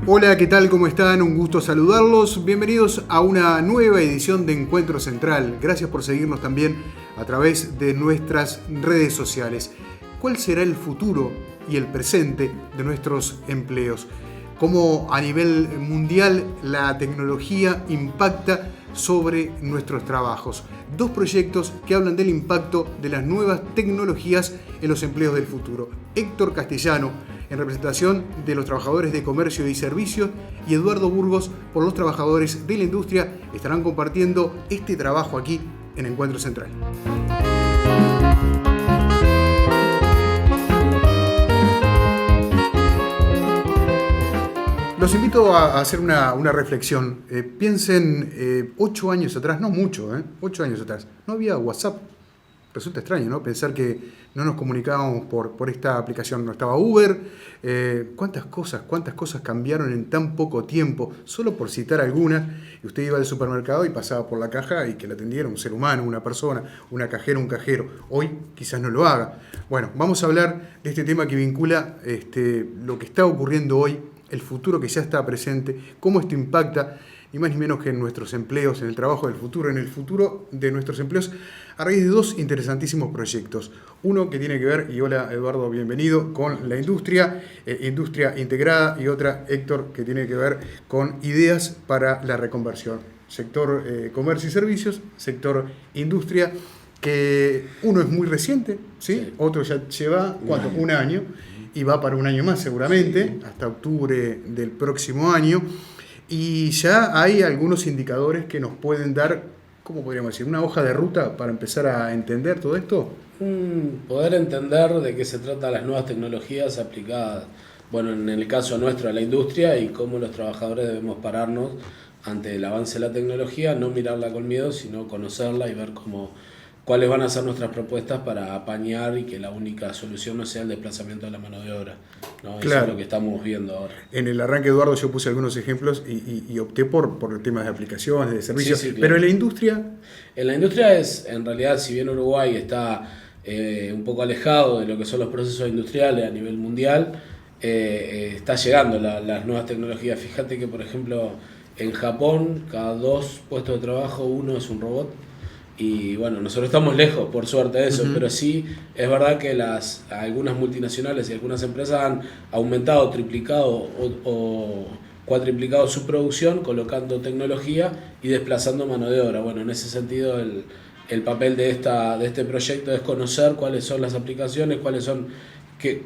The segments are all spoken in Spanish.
Hola, ¿qué tal? ¿Cómo están? Un gusto saludarlos. Bienvenidos a una nueva edición de Encuentro Central. Gracias por seguirnos también a través de nuestras redes sociales. ¿Cuál será el futuro y el presente de nuestros empleos? ¿Cómo a nivel mundial la tecnología impacta sobre nuestros trabajos? Dos proyectos que hablan del impacto de las nuevas tecnologías en los empleos del futuro. Héctor Castellano, en representación de los trabajadores de comercio y servicios, y Eduardo Burgos por los trabajadores de la industria, estarán compartiendo este trabajo aquí en Encuentro Central. Los invito a hacer una reflexión. Piensen 8 años atrás, no mucho, 8 años atrás, no había WhatsApp. Resulta extraño, ¿no? Pensar que no nos comunicábamos por esta aplicación. No estaba Uber. ¿Cuántas cosas cambiaron en tan poco tiempo? Solo por citar algunas. Y usted iba al supermercado y pasaba por la caja y que la atendiera un ser humano, una persona, una cajera, un cajero. Hoy quizás no lo haga. Bueno, vamos a hablar de este tema que vincula lo que está ocurriendo hoy, el futuro que ya está presente, cómo esto impacta, ni más ni menos que en nuestros empleos, en el trabajo del futuro, en el futuro de nuestros empleos, a raíz de dos interesantísimos proyectos. Uno que tiene que ver, y hola Eduardo, bienvenido, con la industria integrada, y otra, Héctor, que tiene que ver con ideas para la reconversión. Sector comercio y servicios, sector industria, que uno es muy reciente, ¿sí? Otro ya lleva, ¿cuánto? Un año, y va para un año más seguramente, hasta octubre del próximo año. Y ya hay algunos indicadores que nos pueden dar, ¿cómo podríamos decir? Una hoja de ruta para empezar a entender todo esto. Poder entender de qué se trata las nuevas tecnologías aplicadas, bueno, en el caso nuestro a la industria, y cómo los trabajadores debemos pararnos ante el avance de la tecnología, no mirarla con miedo, sino conocerla y ver cuáles van a ser nuestras propuestas para apañar y que la única solución no sea el desplazamiento de la mano de obra, ¿no? Claro. Eso es lo que estamos viendo ahora. En el arranque, Eduardo, yo puse algunos ejemplos y opté por temas de aplicaciones, de servicios. Sí, claro. Pero en la industria... En la industria es, en realidad, si bien Uruguay está un poco alejado de lo que son los procesos industriales a nivel mundial, está llegando las nuevas tecnologías. Fíjate que, por ejemplo, en Japón, cada 2 puestos de trabajo, 1 es un robot. Y bueno, nosotros estamos lejos, por suerte, de eso, pero sí es verdad que algunas multinacionales y algunas empresas han aumentado, triplicado o cuatriplicado su producción colocando tecnología y desplazando mano de obra. Bueno, en ese sentido el papel de este proyecto es conocer cuáles son las aplicaciones,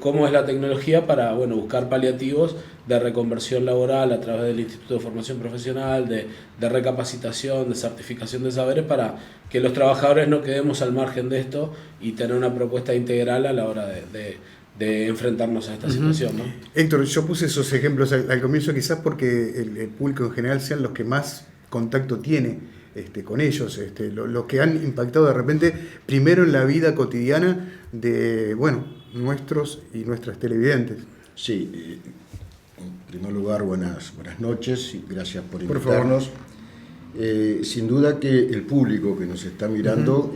cómo es la tecnología para buscar paliativos de reconversión laboral a través del Instituto de Formación Profesional, de recapacitación, de certificación de saberes, para que los trabajadores no quedemos al margen de esto y tener una propuesta integral a la hora de enfrentarnos a esta situación, ¿no? Héctor, yo puse esos ejemplos al comienzo quizás porque el público en general sean los que más contacto tiene con ellos, los que han impactado de repente primero en la vida cotidiana de, nuestros y nuestras televidentes. Sí, en primer lugar, buenas noches y gracias por invitarnos. Sin duda que el público que nos está mirando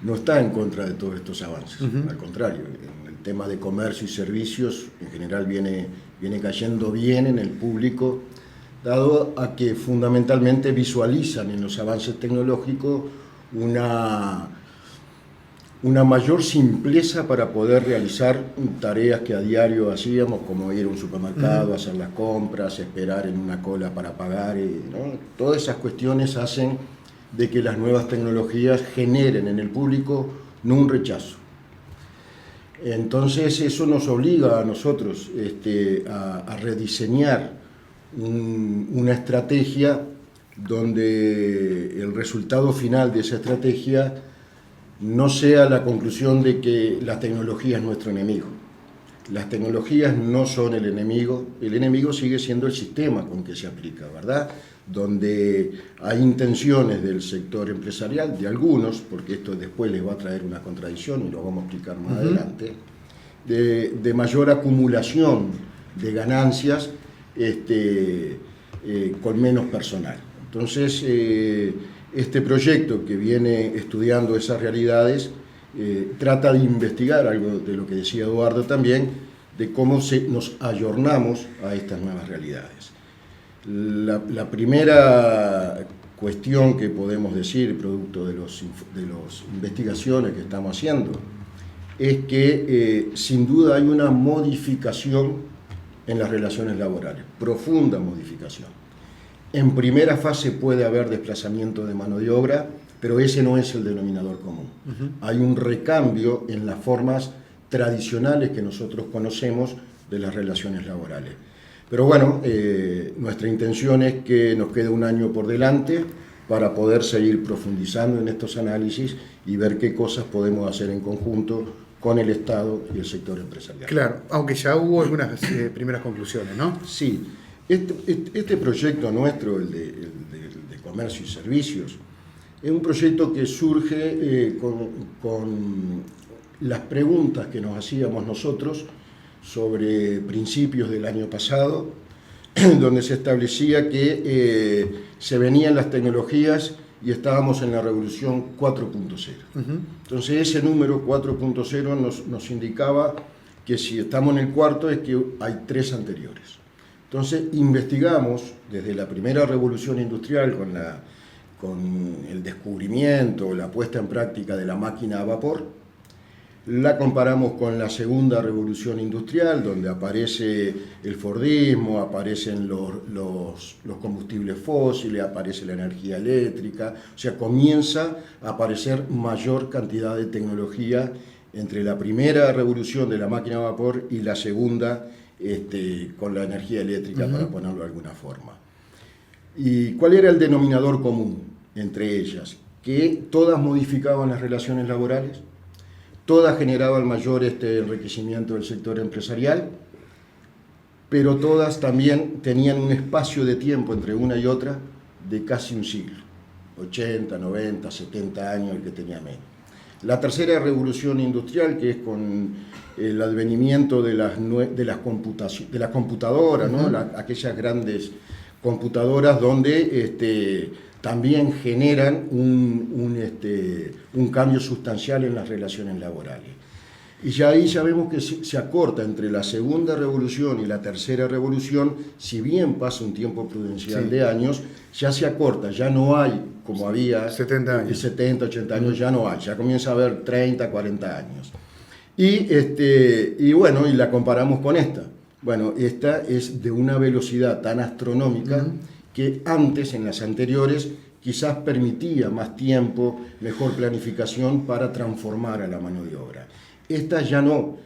no está en contra de todos estos avances, al contrario, el tema de comercio y servicios en general viene cayendo bien en el público, dado a que fundamentalmente visualizan en los avances tecnológicos una mayor simpleza para poder realizar tareas que a diario hacíamos, como ir a un supermercado, hacer las compras, esperar en una cola para pagar, ¿no? Todas esas cuestiones hacen de que las nuevas tecnologías generen en el público no un rechazo. Entonces eso nos obliga a nosotros a rediseñar una estrategia donde el resultado final de esa estrategia no sea la conclusión de que la tecnología es nuestro enemigo. Las tecnologías no son el enemigo sigue siendo el sistema con que se aplica, ¿verdad? Donde hay intenciones del sector empresarial, de algunos, porque esto después les va a traer una contradicción y lo vamos a explicar más adelante, de mayor acumulación de ganancias con menos personal. Entonces, este proyecto que viene estudiando esas realidades trata de investigar algo de lo que decía Eduardo también, de cómo nos ayornamos a estas nuevas realidades. La primera cuestión que podemos decir, producto de las investigaciones que estamos haciendo, es que sin duda hay una modificación en las relaciones laborales, profunda modificación. En primera fase puede haber desplazamiento de mano de obra, pero ese no es el denominador común. Hay un recambio en las formas tradicionales que nosotros conocemos de las relaciones laborales. Pero bueno, nuestra intención es que nos quede un año por delante para poder seguir profundizando en estos análisis y ver qué cosas podemos hacer en conjunto con el Estado y el sector empresarial. Claro, aunque ya hubo algunas primeras conclusiones, ¿no? Sí, este proyecto nuestro, el de comercio y servicios, es un proyecto que surge con las preguntas que nos hacíamos nosotros sobre principios del año pasado, donde se establecía que se venían las tecnologías y estábamos en la revolución 4.0. Entonces ese número 4.0 nos indicaba que si estamos en el cuarto es que hay 3 anteriores. Entonces investigamos desde la primera revolución industrial con el descubrimiento, la puesta en práctica de la máquina a vapor, la comparamos con la segunda revolución industrial, donde aparece el Fordismo, aparecen los combustibles fósiles, aparece la energía eléctrica, o sea, comienza a aparecer mayor cantidad de tecnología entre la primera revolución de la máquina a vapor y la segunda con la energía eléctrica, para ponerlo de alguna forma. ¿Y cuál era el denominador común entre ellas? Que todas modificaban las relaciones laborales, todas generaban mayor enriquecimiento del sector empresarial, pero todas también tenían un espacio de tiempo entre una y otra de casi un siglo, 80, 90, 70 años, el que tenía menos. La tercera revolución industrial, que es con el advenimiento de las computadoras, ¿no? Aquellas grandes computadoras donde también generan un cambio sustancial en las relaciones laborales. Y ya ahí ya vemos que se acorta entre la segunda revolución y la tercera revolución, si bien pasa un tiempo prudencial de años, ya se acorta, ya no hay como había 70 años. 70, 80 años, ya no hay, ya comienza a haber 30, 40 años. Y bueno, y la comparamos con esta. Bueno, esta es de una velocidad tan astronómica que antes, en las anteriores, quizás permitía más tiempo, mejor planificación para transformar a la mano de obra. Esta ya no.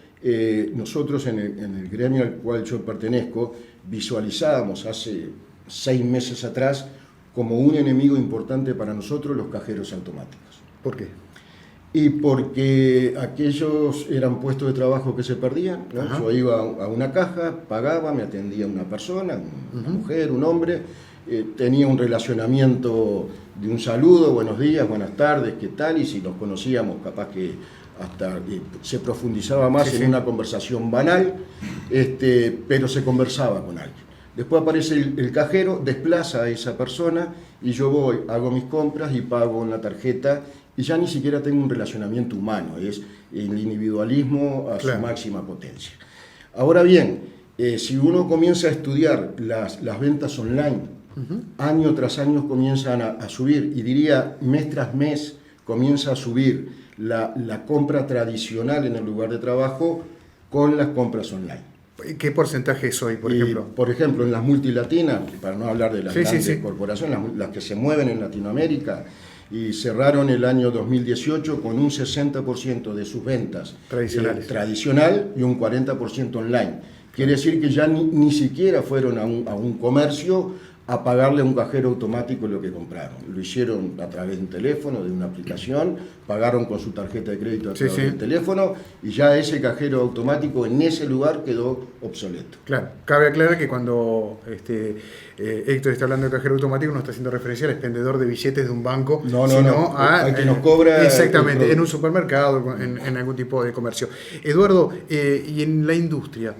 Nosotros en el gremio al cual yo pertenezco visualizábamos hace 6 meses atrás como un enemigo importante para nosotros los cajeros automáticos. ¿Por qué? Y porque aquellos eran puestos de trabajo que se perdían, ¿no? Yo iba a una caja, pagaba, me atendía una persona, una mujer, un hombre, tenía un relacionamiento de un saludo, buenos días, buenas tardes, ¿qué tal? Y si nos conocíamos, capaz que hasta se profundizaba más en una conversación banal, pero se conversaba con alguien. Después aparece el cajero, desplaza a esa persona y yo voy, hago mis compras y pago en la tarjeta y ya ni siquiera tengo un relacionamiento humano, es el individualismo a su máxima potencia. Ahora bien, si uno comienza a estudiar las ventas online, año tras año comienzan a subir, y diría mes tras mes comienza a subir la compra tradicional en el lugar de trabajo con las compras online. ¿Qué porcentaje es hoy, por ejemplo? Por ejemplo, en las multilatinas, para no hablar de las grandes corporaciones, las que se mueven en Latinoamérica, y cerraron el año 2018 con un 60% de sus ventas tradicional y un 40% online. Quiere decir que ya ni siquiera fueron a un comercio a pagarle a un cajero automático lo que compraron. Lo hicieron a través de un teléfono, de una aplicación, pagaron con su tarjeta de crédito a través del teléfono y ya ese cajero automático en ese lugar quedó obsoleto. Claro, cabe aclarar que cuando Héctor está hablando de cajero automático no está haciendo referencia al expendedor de billetes de un banco, sino al que nos cobra. Exactamente, en un supermercado, en algún tipo de comercio. Eduardo, y en la industria,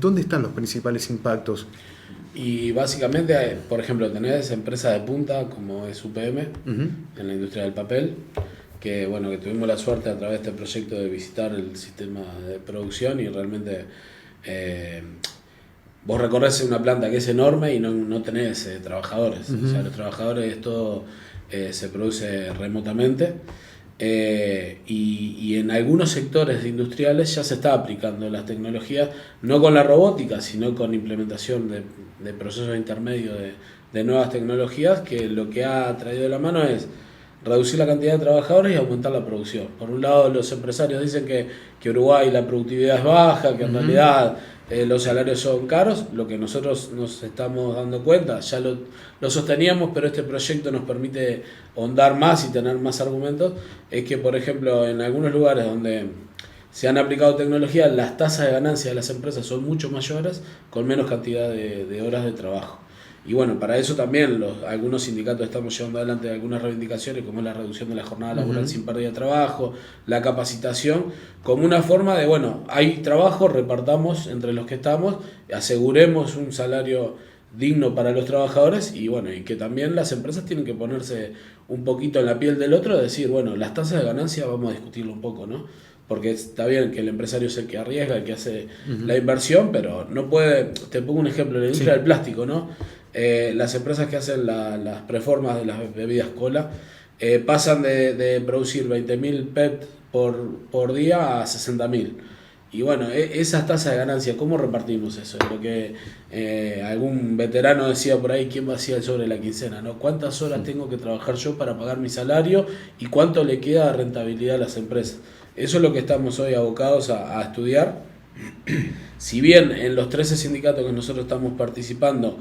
¿dónde están los principales impactos? Y básicamente, por ejemplo, tenés empresas de punta como es UPM, en la industria del papel, que bueno, que tuvimos la suerte a través de este proyecto de visitar el sistema de producción y realmente vos recorres una planta que es enorme y no tenés trabajadores. O sea, los trabajadores todo se produce remotamente. Y en algunos sectores industriales ya se está aplicando las tecnologías, no con la robótica, sino con implementación de procesos intermedios de nuevas tecnologías, que lo que ha traído de la mano es reducir la cantidad de trabajadores y aumentar la producción. Por un lado, los empresarios dicen que Uruguay la productividad es baja, que en realidad los salarios son caros. Lo que nosotros nos estamos dando cuenta, ya lo sosteníamos, pero este proyecto nos permite ahondar más y tener más argumentos, es que, por ejemplo, en algunos lugares donde se han aplicado tecnología, las tasas de ganancia de las empresas son mucho mayores con menos cantidad de horas de trabajo. Y bueno, para eso también algunos sindicatos estamos llevando adelante algunas reivindicaciones, como es la reducción de la jornada laboral sin pérdida de trabajo, la capacitación, como una forma de, bueno, hay trabajo, repartamos entre los que estamos, aseguremos un salario digno para los trabajadores y bueno, y que también las empresas tienen que ponerse un poquito en la piel del otro, decir, bueno, las tasas de ganancia vamos a discutirlo un poco, ¿no? Porque está bien que el empresario es el que arriesga, el que hace la inversión, pero no puede, te pongo un ejemplo, la industria del plástico, ¿no? Las empresas que hacen las preformas de las bebidas cola pasan de producir 20.000 PET por día a 60.000. Y bueno, esas tasas de ganancia, ¿cómo repartimos eso? Lo que algún veterano decía por ahí, ¿quién vacía el sobre de la quincena? ¿No? ¿Cuántas horas tengo que trabajar yo para pagar mi salario y cuánto le queda de rentabilidad a las empresas? Eso es lo que estamos hoy abocados a estudiar. Si bien en los 13 sindicatos que nosotros estamos participando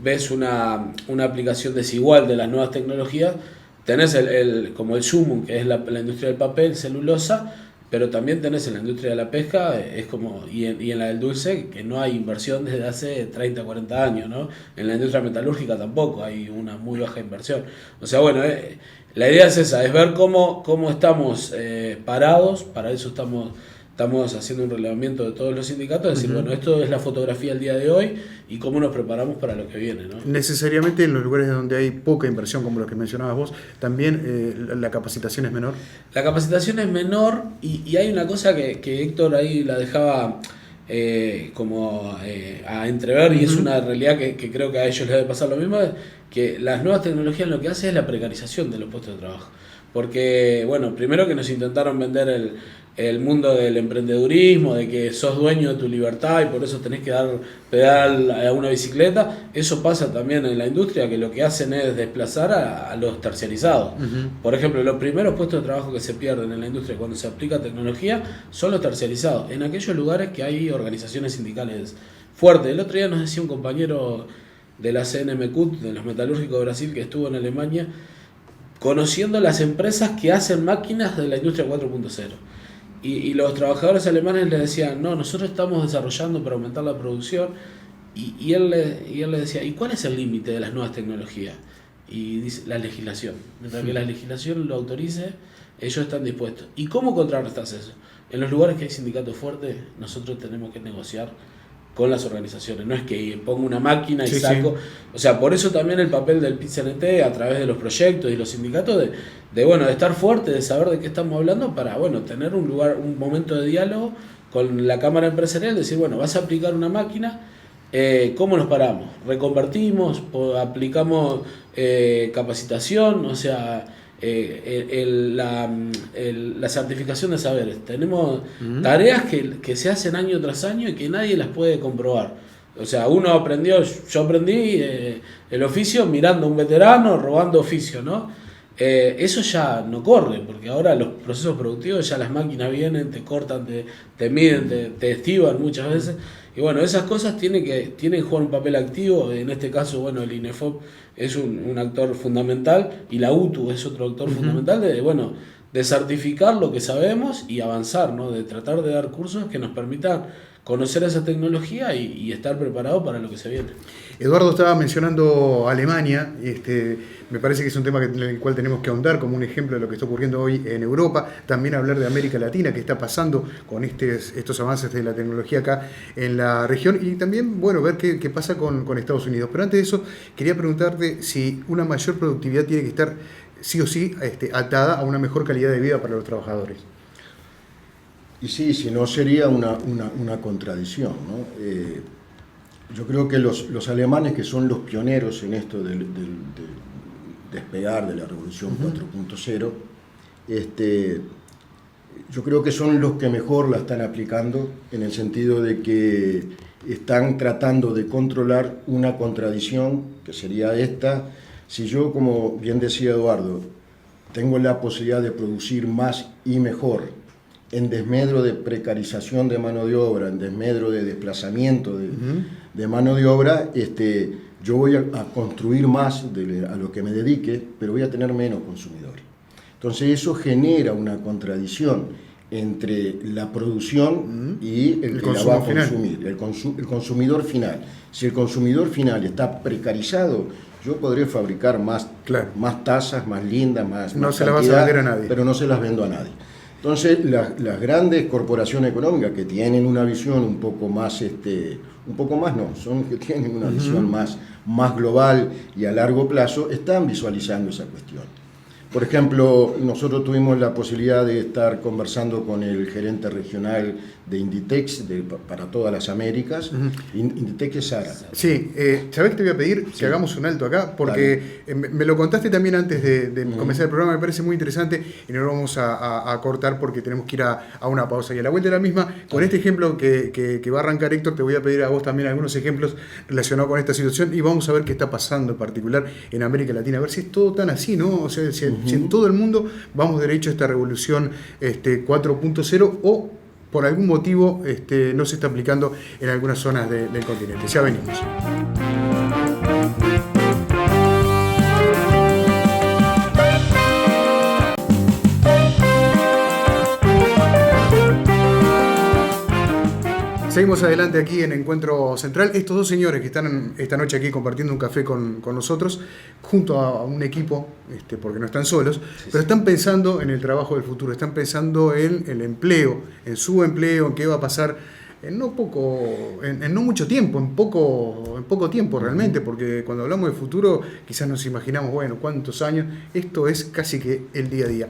ves una aplicación desigual de las nuevas tecnologías, tenés como el sumum, que es la industria del papel, celulosa, pero también tenés en la industria de la pesca, y en la del dulce, que no hay inversión desde hace 30, 40 años, ¿no? En la industria metalúrgica tampoco, hay una muy baja inversión. O sea, bueno, la idea es esa, es ver cómo estamos parados, para eso estamos haciendo un relevamiento de todos los sindicatos, decir, bueno, esto es la fotografía del día de hoy y cómo nos preparamos para lo que viene, ¿no? Necesariamente en los lugares donde hay poca inversión, como los que mencionabas vos, también la capacitación es menor. La capacitación es menor y hay una cosa que Héctor ahí la dejaba a entrever, y es una realidad que creo que a ellos les debe pasar lo mismo, que las nuevas tecnologías lo que hacen es la precarización de los puestos de trabajo. Porque, bueno, primero que nos intentaron vender el mundo del emprendedurismo, de que sos dueño de tu libertad y por eso tenés que dar pedal a una bicicleta. Eso pasa también en la industria, que lo que hacen es desplazar a los terciarizados. Por ejemplo, los primeros puestos de trabajo que se pierden en la industria cuando se aplica tecnología son los terciarizados, en aquellos lugares que hay organizaciones sindicales fuertes. El otro día nos decía un compañero de la CNMQ, de los metalúrgicos de Brasil, que estuvo en Alemania, conociendo las empresas que hacen máquinas de la industria 4.0. Y los trabajadores alemanes le decían, no, nosotros estamos desarrollando para aumentar la producción. Y él le decía, ¿y cuál es el límite de las nuevas tecnologías? Y dice, la legislación. Mientras que la legislación lo autorice, ellos están dispuestos. ¿Y cómo contrarrestas eso? En los lugares que hay sindicatos fuertes, nosotros tenemos que negociar con las organizaciones, no es que pongo una máquina y saco, o sea, por eso también el papel del PIT-CNT a través de los proyectos y los sindicatos de estar fuerte, de saber de qué estamos hablando para, tener un momento de diálogo con la Cámara Empresarial, decir, vas a aplicar una máquina, ¿cómo nos paramos? ¿Reconvertimos? ¿Aplicamos capacitación? O sea, la certificación de saberes. Tenemos tareas que se hacen año tras año y que nadie las puede comprobar. O sea, yo aprendí el oficio mirando a un veterano, robando oficio, ¿no? Eso ya no corre, porque ahora los procesos productivos, ya las máquinas vienen, te cortan, te miden, te estiban muchas veces. Y esas cosas tienen que jugar un papel activo. En este caso, el INEFOP es un actor fundamental y la UTU es otro actor fundamental de certificar lo que sabemos y avanzar, ¿no? De tratar de dar cursos que nos permitan conocer esa tecnología y estar preparado para lo que se viene. Eduardo estaba mencionando Alemania, me parece que es un tema en el cual tenemos que ahondar como un ejemplo de lo que está ocurriendo hoy en Europa, también hablar de América Latina, que está pasando con estos avances de la tecnología acá en la región, y también ver qué pasa con Estados Unidos. Pero antes de eso, quería preguntarte si una mayor productividad tiene que estar sí o sí atada a una mejor calidad de vida para los trabajadores. Y sí, si no sería una contradicción, ¿no? Yo creo que los alemanes, que son los pioneros en esto del despegar de la revolución 4.0, yo creo que son los que mejor la están aplicando, en el sentido de que están tratando de controlar una contradicción, que sería esta: si yo, como bien decía Eduardo, tengo la posibilidad de producir más y mejor, en desmedro de precarización de mano de obra, en desmedro de desplazamiento de mano de obra, yo voy a construir más a lo que me dedique, pero voy a tener menos consumidores. Entonces eso genera una contradicción entre la producción y el que la va a consumir, el consumidor final. Si el consumidor final está precarizado, yo podré fabricar más tazas, más lindas, más se las vas a vender a nadie. Pero no se las vendo a nadie. Entonces, las grandes corporaciones económicas, que tienen una visión un poco más, que tienen una visión más global y a largo plazo, están visualizando esa cuestión. Por ejemplo, nosotros tuvimos la posibilidad de estar conversando con el gerente regional de Inditex para todas las Américas. Inditex es Zara. Sí, ¿sabés que te voy a pedir que hagamos un alto acá? Porque me lo contaste también antes de comenzar el programa, me parece muy interesante, y no lo vamos a cortar porque tenemos que ir a una pausa. Y a la vuelta de la misma, con este ejemplo que va a arrancar Héctor, te voy a pedir a vos también algunos ejemplos relacionados con esta situación, y vamos a ver qué está pasando en particular en América Latina, a ver si es todo tan así, ¿no? O sea, si en todo el mundo vamos derecho a esta revolución 4.0, o por algún motivo no se está aplicando en algunas zonas del continente. Ya venimos. Seguimos adelante aquí en Encuentro Central. Estos dos señores que están esta noche aquí compartiendo un café con nosotros, junto a un equipo, porque no están solos, pero están pensando en el trabajo del futuro, están pensando en el empleo, en su empleo, en qué va a pasar en no mucho tiempo, en poco tiempo realmente, porque cuando hablamos de futuro quizás nos imaginamos, bueno, cuántos años. Esto es casi que el día a día.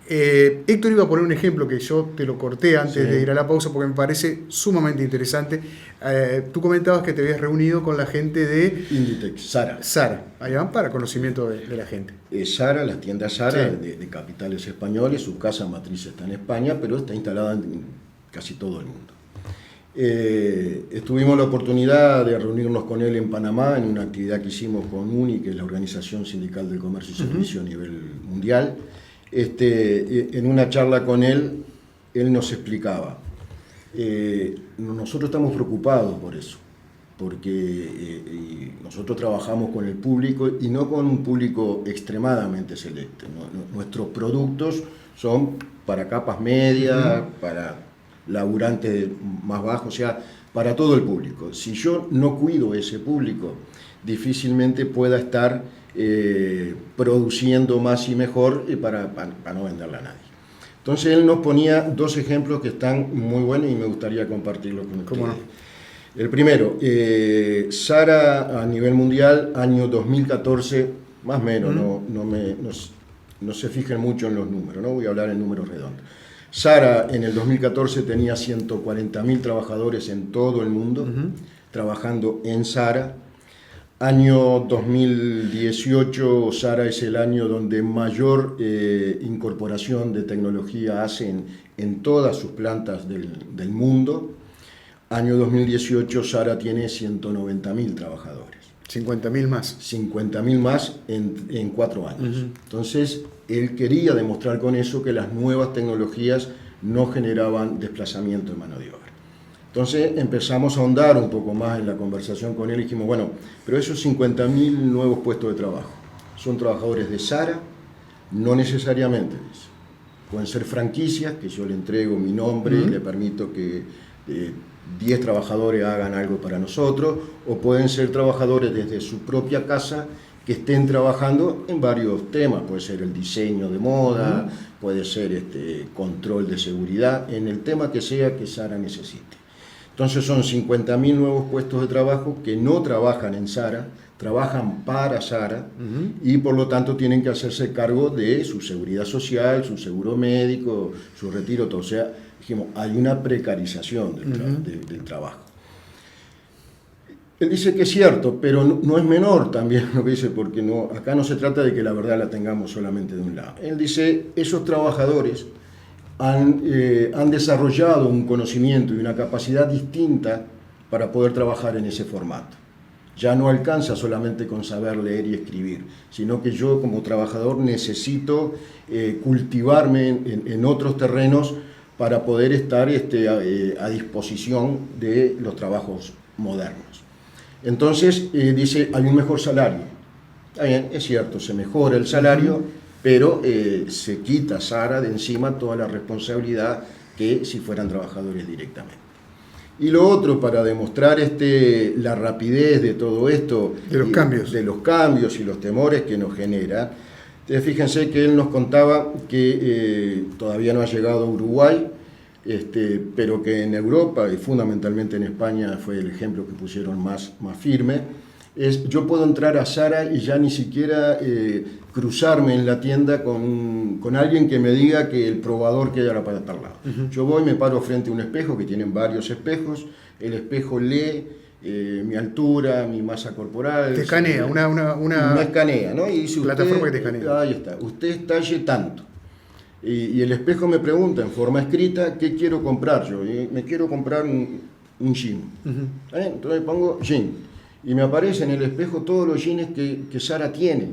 Héctor iba a poner un ejemplo que yo te lo corté antes de ir a la pausa porque me parece sumamente interesante. Tú comentabas que te habías reunido con la gente de Inditex, Zara. Zara, allá van para conocimiento de la gente. Zara, las tiendas Zara, de capitales españoles, su casa matriz está en España, pero está instalada en casi todo el mundo. Tuvimos la oportunidad de reunirnos con él en Panamá en una actividad que hicimos con UNI, que es la Organización Sindical del Comercio y Servicio a nivel mundial. En una charla con él nos explicaba, nosotros estamos preocupados por eso, porque nosotros trabajamos con el público, y no con un público extremadamente selecto, ¿no? Nuestros productos son para capas medias, para laburantes más bajos, o sea, para todo el público. Si yo no cuido ese público, difícilmente pueda estar produciendo más y mejor para no venderla a nadie. Entonces él nos ponía dos ejemplos que están muy buenos y me gustaría compartirlos con ustedes. ¿Cómo no? El primero, Zara a nivel mundial, año 2014, más o menos, no se fijen mucho en los números, no voy a hablar en números redondos. Zara en el 2014 tenía 140.000 trabajadores en todo el mundo trabajando en Zara. Año 2018, Zara es el año donde mayor incorporación de tecnología hacen en todas sus plantas del mundo. Año 2018, Zara tiene 190.000 trabajadores. 50.000 más. 50.000 más en 4 años. Entonces, él quería demostrar con eso que las nuevas tecnologías no generaban desplazamiento de mano de obra. Entonces empezamos a ahondar un poco más en la conversación con él y dijimos, bueno, pero esos 50.000 nuevos puestos de trabajo, ¿son trabajadores de Zara? No necesariamente. Pueden ser franquicias, que yo le entrego mi nombre y le permito que 10 trabajadores hagan algo para nosotros, o pueden ser trabajadores desde su propia casa que estén trabajando en varios temas, puede ser el diseño de moda, puede ser control de seguridad, en el tema que sea que Zara necesite. Entonces son 50.000 nuevos puestos de trabajo que no trabajan en Zara, trabajan para Zara y por lo tanto tienen que hacerse cargo de su seguridad social, su seguro médico, su retiro, todo. O sea, dijimos, hay una precarización del trabajo. Él dice que es cierto, pero no es menor también lo que dice, porque acá no se trata de que la verdad la tengamos solamente de un lado. Él dice, esos trabajadores han desarrollado un conocimiento y una capacidad distinta para poder trabajar en ese formato. Ya no alcanza solamente con saber leer y escribir, sino que yo como trabajador necesito cultivarme en otros terrenos para poder estar a disposición de los trabajos modernos. Entonces, dice, hay un mejor salario. Está bien, es cierto, se mejora el salario, pero se quita Sara de encima toda la responsabilidad que si fueran trabajadores directamente. Y lo otro, para demostrar la rapidez de todo esto, de los cambios y los temores que nos genera, fíjense que él nos contaba que todavía no ha llegado a Uruguay, pero que en Europa y fundamentalmente en España fue el ejemplo que pusieron más firme, yo puedo entrar a Zara y ya ni siquiera cruzarme en la tienda con alguien que me diga que el probador queda para tal lado. Yo voy, me paro frente a un espejo, que tienen varios espejos, el espejo lee mi altura, mi masa corporal. Te escanea, me escanea, ¿no? Y dice, plataforma que te escanea. Ahí está, usted es talle tanto. Y el espejo me pregunta en forma escrita qué quiero comprar yo. Y me quiero comprar un jean. Entonces pongo jean. Y me aparece en el espejo todos los jeans que Zara tiene.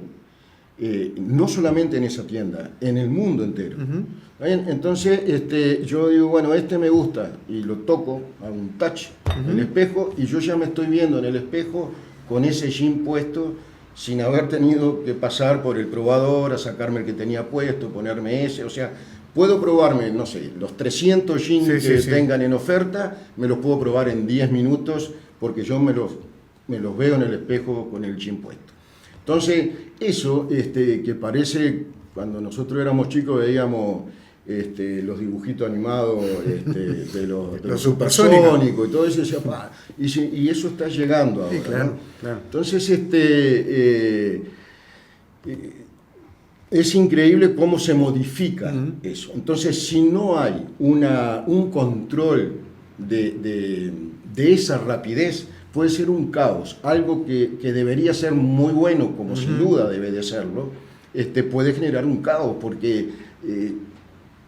No solamente en esa tienda, en el mundo entero. Entonces yo digo, bueno, me gusta. Y lo toco, hago un touch en el espejo y yo ya me estoy viendo en el espejo con ese jean puesto, sin haber tenido que pasar por el probador a sacarme el que tenía puesto, ponerme ese, o sea, puedo probarme, no sé, los 300 jeans que tengan en oferta, me los puedo probar en 10 minutos porque yo me los veo en el espejo con el jean puesto. Entonces, eso que parece, cuando nosotros éramos chicos veíamos los dibujitos animados de los supersónicos y todo eso, y eso está llegando ahora. Sí, claro, ¿no? claro. Entonces, es increíble cómo se modifica eso. Entonces, si no hay un control de esa rapidez, puede ser un caos. Algo que debería ser muy bueno, como sin duda debe de serlo, puede generar un caos, porque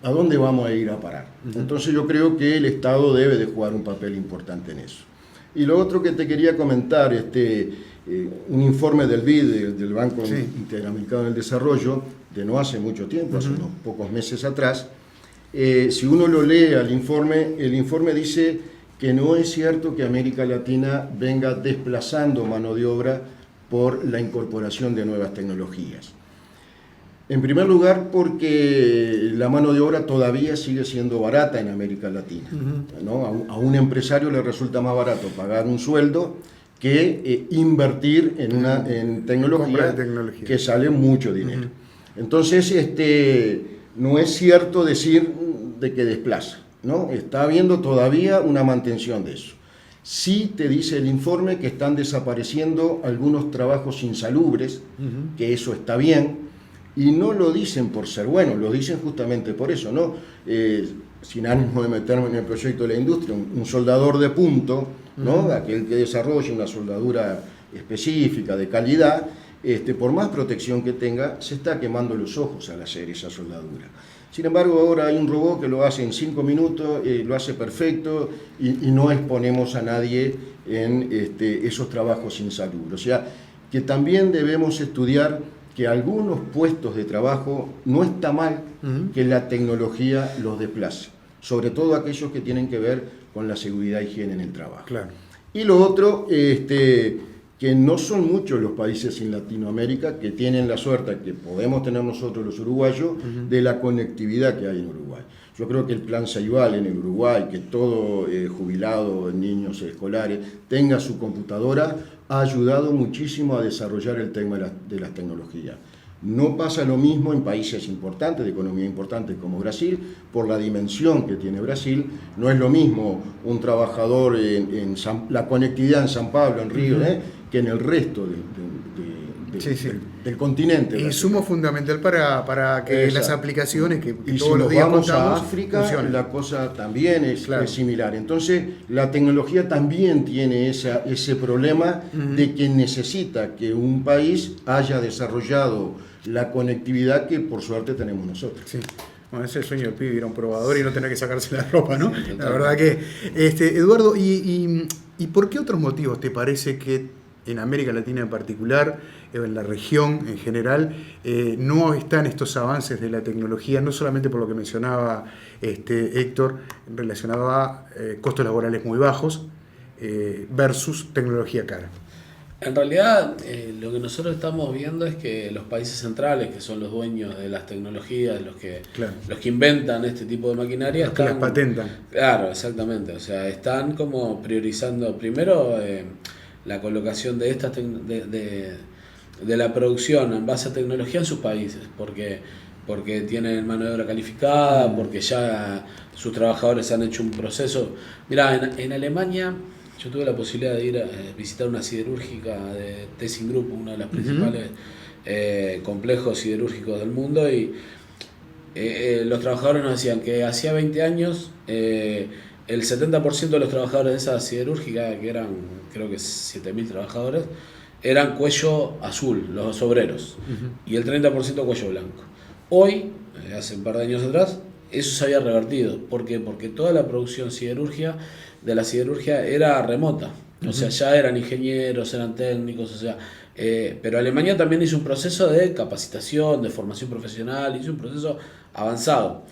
¿a dónde vamos a ir a parar? Entonces yo creo que el Estado debe de jugar un papel importante en eso. Y lo otro que te quería comentar, un informe del BID, del Banco Interamericano del Desarrollo, de no hace mucho tiempo, hace unos pocos meses atrás, si uno lo lee el informe dice que no es cierto que América Latina venga desplazando mano de obra por la incorporación de nuevas tecnologías. En primer lugar, porque la mano de obra todavía sigue siendo barata en América Latina, ¿no? A un empresario le resulta más barato pagar un sueldo que invertir en tecnología que sale mucho dinero. Entonces, no es cierto decir de que desplaza, ¿no? Está habiendo todavía una mantención de eso. Sí te dice el informe que están desapareciendo algunos trabajos insalubres, que eso está bien, y no lo dicen por ser bueno, lo dicen justamente por eso, ¿no? Sin ánimo de meterme en el proyecto de la industria, un soldador de punto, ¿no? Aquel que desarrolle una soldadura específica, de calidad, por más protección que tenga, se está quemando los ojos al hacer esa soldadura. Sin embargo, ahora hay un robot que lo hace en 5 minutos, lo hace perfecto y no exponemos a nadie en esos trabajos insalubres. O sea, que también debemos estudiar que algunos puestos de trabajo no está mal que la tecnología los desplace, sobre todo aquellos que tienen que ver con la seguridad e higiene en el trabajo. Claro. Y lo otro, que no son muchos los países en Latinoamérica que tienen la suerte que podemos tener nosotros los uruguayos de la conectividad que hay en Uruguay. Yo creo que el plan Ceibal en el Uruguay, que todo jubilado, niños escolares, tenga su computadora, ha ayudado muchísimo a desarrollar el tema de las tecnologías. No pasa lo mismo en países importantes, de economía importante como Brasil, por la dimensión que tiene Brasil. No es lo mismo un trabajador la conectividad en San Pablo, en Río, que en el resto del continente. Insumo fundamental para que Exacto. las aplicaciones que Y todos si los nos días vamos contamos a África, funcionen. la cosa también es Claro. similar. Entonces, la tecnología también tiene ese problema de que necesita que un país haya desarrollado la conectividad que por suerte tenemos nosotros. Sí. Bueno, ese es el sueño del pibe, ir a un probador y no tener que sacarse la ropa, ¿no? Sí, La verdad que, Eduardo, ¿y por qué otros motivos te parece que en América Latina en particular, en la región en general, no están estos avances de la tecnología, no solamente por lo que mencionaba Héctor, relacionado a costos laborales muy bajos versus tecnología cara? En realidad, lo que nosotros estamos viendo es que los países centrales, que son los dueños de las tecnologías, Claro. los que inventan este tipo de maquinaria, Los que las patentan. Claro, exactamente. O sea, están como priorizando primero la colocación de estas de la producción en base a tecnología en sus países, porque tienen mano de obra calificada, porque ya sus trabajadores han hecho un proceso. Mirá, en Alemania yo tuve la posibilidad de ir a visitar una siderúrgica de ThyssenKrupp, uno de los principales complejos siderúrgicos del mundo, y los trabajadores nos decían que hacía 20 años el 70% de los trabajadores de esa siderúrgica, que eran creo que 7.000 trabajadores, eran cuello azul, los obreros, y el 30% cuello blanco. Hoy, hace un par de años atrás, eso se había revertido. ¿Por qué? Porque toda la producción de la siderurgia era remota. O sea, ya eran ingenieros, eran técnicos, o sea, pero Alemania también hizo un proceso de capacitación, de formación profesional, hizo un proceso avanzado.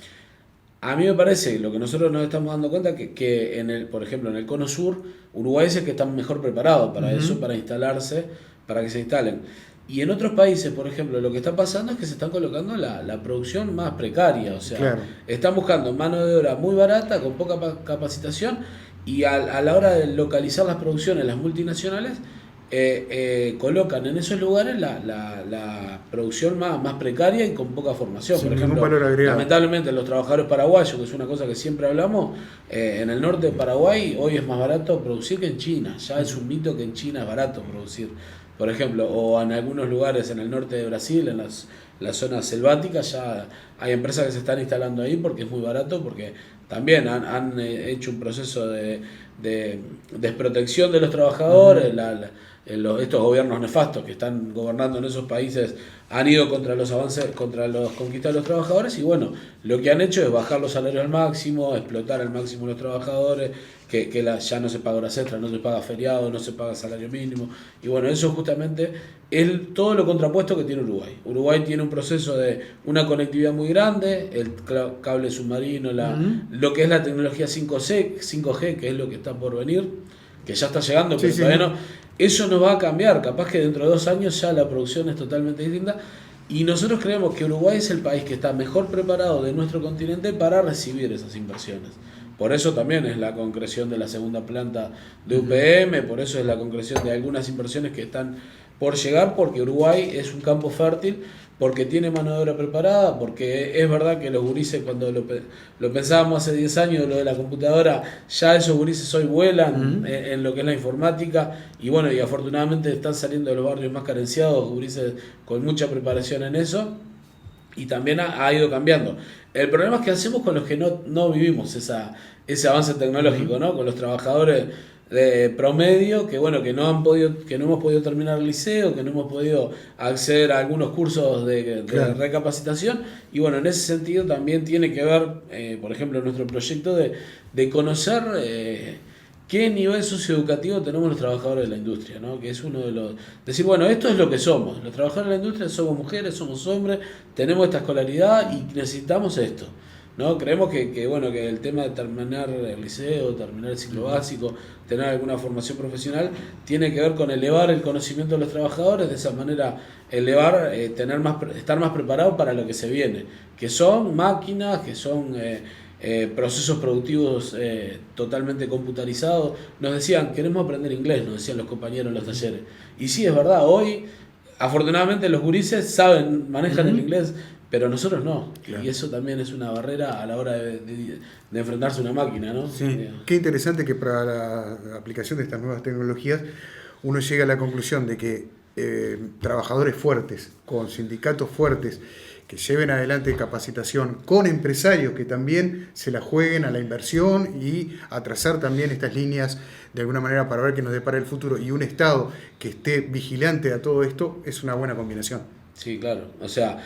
A mí me parece, lo que nosotros nos estamos dando cuenta, que por ejemplo, en el Cono Sur, Uruguay es el que está mejor preparado para eso, para instalarse, para que se instalen. Y en otros países, por ejemplo, lo que está pasando es que se están colocando la producción más precaria, o sea, Claro. están buscando mano de obra muy barata, con poca capacitación, y a la hora de localizar las producciones, las multinacionales, colocan en esos lugares la producción más precaria y con poca formación. Sin Por ningún ejemplo, valor agregado. lamentablemente los trabajadores paraguayos, que es una cosa que siempre hablamos, en el norte de Paraguay hoy es más barato producir que en China. Ya es un mito que en China es barato producir, por ejemplo, o en algunos lugares en el norte de Brasil, en las zonas selváticas, ya hay empresas que se están instalando ahí porque es muy barato, porque también han hecho un proceso de desprotección de los trabajadores. Estos gobiernos nefastos que están gobernando en esos países han ido contra los avances, contra los conquistas de los trabajadores, y bueno, lo que han hecho es bajar los salarios al máximo, explotar al máximo a los trabajadores, ya no se paga horas extras, no se paga feriado, no se paga salario mínimo, y bueno, eso justamente es todo lo contrapuesto que tiene Uruguay. Uruguay tiene un proceso de una conectividad muy grande, el cable submarino, lo que es la tecnología 5G, que es lo que está por venir, que ya está llegando, pero todavía no. Eso nos va a cambiar, capaz que dentro de 2 años ya la producción es totalmente distinta, y nosotros creemos que Uruguay es el país que está mejor preparado de nuestro continente para recibir esas inversiones. Por eso también es la concreción de la segunda planta de UPM, por eso es la concreción de algunas inversiones que están por llegar, porque Uruguay es un campo fértil, porque tiene mano de obra preparada, porque es verdad que los gurises, cuando lo pensábamos hace 10 años, lo de la computadora, ya esos gurises hoy vuelan en lo que es la informática, y bueno, y afortunadamente están saliendo de los barrios más carenciados, gurises con mucha preparación en eso, y también ha ido cambiando. El problema es que hacemos con los que no vivimos ese avance tecnológico, ¿no? Con los trabajadores de promedio, que bueno, que no hemos podido terminar el liceo, que no hemos podido acceder a algunos cursos de recapacitación, y bueno, en ese sentido también tiene que ver, por ejemplo, nuestro proyecto de conocer qué nivel socioeducativo tenemos los trabajadores de la industria, ¿no? Que es uno de los... Decir, bueno, esto es lo que somos, los trabajadores de la industria somos mujeres, somos hombres, tenemos esta escolaridad y necesitamos esto, ¿no? Creemos que bueno, que el tema de terminar el liceo, terminar el ciclo básico, tener alguna formación profesional, tiene que ver con elevar el conocimiento de los trabajadores, de esa manera elevar, estar más preparados para lo que se viene, que son máquinas, que son procesos productivos totalmente computarizados. Nos decían, queremos aprender inglés, nos decían los compañeros en los talleres. Y sí, es verdad, hoy afortunadamente los gurises manejan el inglés, pero nosotros no. Claro. Y eso también es una barrera a la hora de enfrentarse a una máquina, ¿no? Sí. Qué interesante que para la aplicación de estas nuevas tecnologías uno llega a la conclusión de que trabajadores fuertes, con sindicatos fuertes, que lleven adelante capacitación, con empresarios que también se la jueguen a la inversión y a trazar también estas líneas de alguna manera para ver qué nos depara el futuro, y un Estado que esté vigilante a todo esto, es una buena combinación. Sí, claro. O sea,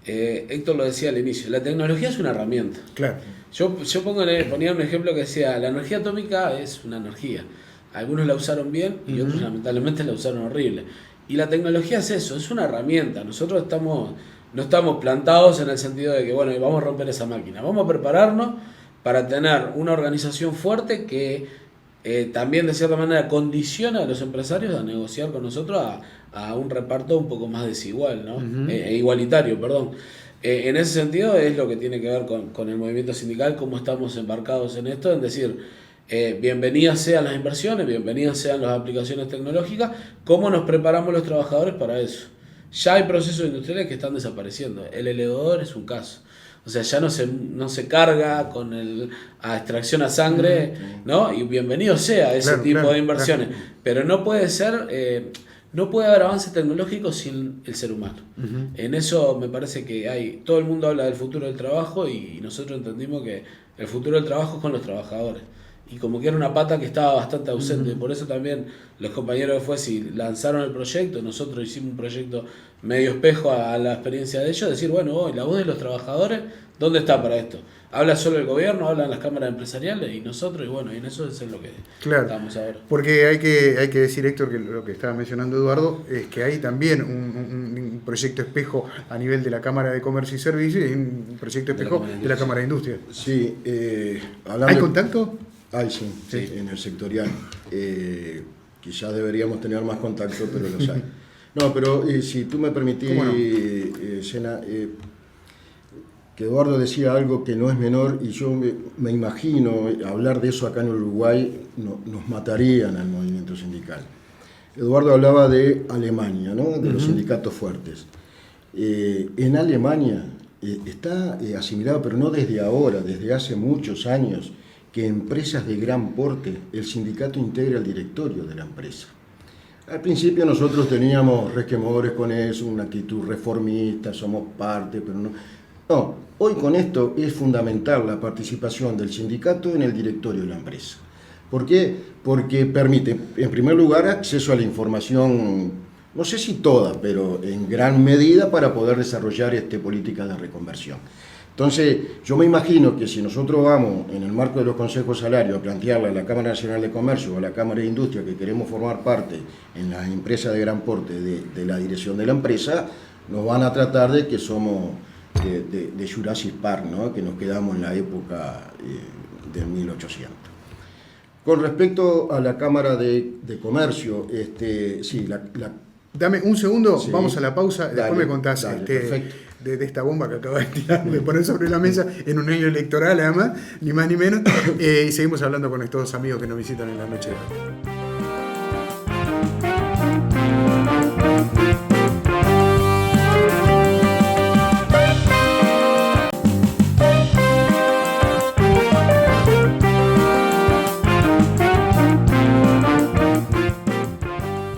Héctor lo decía al inicio, la tecnología es una herramienta. Claro. Yo ponía un ejemplo que decía, la energía atómica es una energía. Algunos la usaron bien y otros lamentablemente la usaron horrible. Y la tecnología es eso, es una herramienta. Nosotros no estamos plantados en el sentido de que, bueno, vamos a romper esa máquina. Vamos a prepararnos para tener una organización fuerte que también de cierta manera condiciona a los empresarios a negociar con nosotros a un reparto un poco más desigual, ¿no? Igualitario, perdón. En ese sentido es lo que tiene que ver con el movimiento sindical, cómo estamos embarcados en esto, en decir, bienvenidas sean las inversiones, bienvenidas sean las aplicaciones tecnológicas, cómo nos preparamos los trabajadores para eso. Ya hay procesos industriales que están desapareciendo. El elevador es un caso. O sea, ya no se carga con a extracción a sangre, ¿no? Y bienvenido sea ese tipo de inversiones. Pero no puede ser, no puede haber avance tecnológico sin el ser humano. En eso me parece que todo el mundo habla del futuro del trabajo y nosotros entendimos que el futuro del trabajo es con los trabajadores. Y como que era una pata que estaba bastante ausente, por eso también los compañeros de FUESI lanzaron el proyecto, nosotros hicimos un proyecto medio espejo a la experiencia de ellos, decir, bueno, hoy la voz de los trabajadores, ¿dónde está para esto? Habla solo el gobierno, hablan las cámaras empresariales y nosotros, y bueno, y en eso es lo que estamos a ver. Porque hay que decir, Héctor, que lo que estaba mencionando Eduardo, es que hay también un proyecto espejo a nivel de la Cámara de Comercio y Servicios y un proyecto espejo de la Cámara de Industria. Sí, ¿Hay contacto? Sí, en el sectorial. Quizás deberíamos tener más contacto, pero los hay. No, pero si tú me permitís, Sena, que Eduardo decía algo que no es menor, y yo me imagino hablar de eso acá en Uruguay, nos matarían al movimiento sindical. Eduardo hablaba de Alemania, ¿no? De los sindicatos fuertes. En Alemania está asimilado, pero no desde ahora, desde hace muchos años, que empresas de gran porte, el sindicato integra el directorio de la empresa. Al principio nosotros teníamos resquemores con eso, una actitud reformista, somos parte, pero no. No, hoy con esto es fundamental la participación del sindicato en el directorio de la empresa. ¿Por qué? Porque permite, en primer lugar, acceso a la información, no sé si toda, pero en gran medida para poder desarrollar políticas de reconversión. Entonces, yo me imagino que si nosotros vamos, en el marco de los consejos salarios, a plantearle a la Cámara Nacional de Comercio o a la Cámara de Industria que queremos formar parte en las empresas de gran porte de la dirección de la empresa, nos van a tratar de que somos de Jurassic Park, ¿no? Que nos quedamos en la época del 1800. Con respecto a la Cámara de Comercio, sí, Dame un segundo, sí, vamos a la pausa, después me contás de esta bomba que acabas de tirar, de poner sobre la mesa en un año electoral, además, ni más ni menos, y seguimos hablando con estos amigos que nos visitan en la noche de hoy.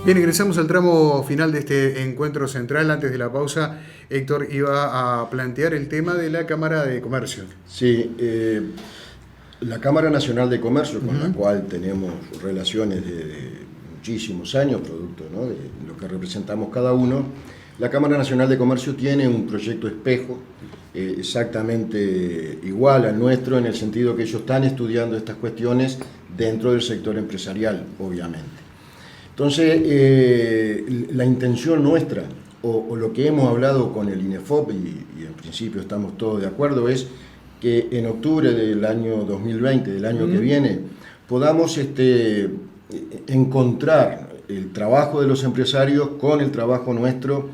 Bien, ingresamos al tramo final de este encuentro central. Antes de la pausa, Héctor iba a plantear el tema de la Cámara de Comercio. Sí, la Cámara Nacional de Comercio, con la cual tenemos relaciones de muchísimos años, producto, ¿no?, de lo que representamos cada uno, la Cámara Nacional de Comercio tiene un proyecto espejo exactamente igual al nuestro, en el sentido que ellos están estudiando estas cuestiones dentro del sector empresarial, obviamente. Entonces, la intención nuestra, o lo que hemos hablado con el INEFOP, y en principio estamos todos de acuerdo, es que en octubre del año 2020, del año que viene, podamos encontrar el trabajo de los empresarios con el trabajo nuestro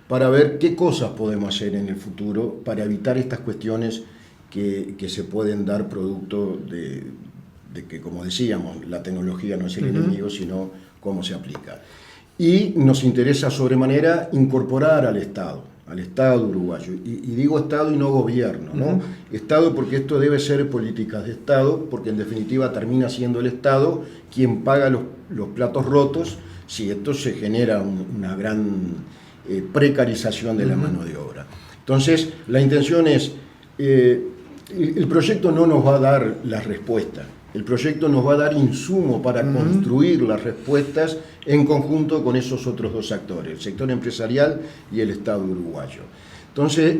para ver qué cosas podemos hacer en el futuro para evitar estas cuestiones que se pueden dar producto de que, como decíamos, la tecnología no es el enemigo, sino cómo se aplica. Y nos interesa sobremanera incorporar al Estado uruguayo. Y digo Estado y no gobierno, ¿no? Estado porque esto debe ser políticas de Estado, porque en definitiva termina siendo el Estado quien paga los platos rotos si esto se genera una gran precarización de la mano de obra. Entonces, la intención es, el proyecto no nos va a dar la respuesta, el proyecto nos va a dar insumo para construir las respuestas en conjunto con esos otros dos actores, el sector empresarial y el Estado uruguayo. Entonces,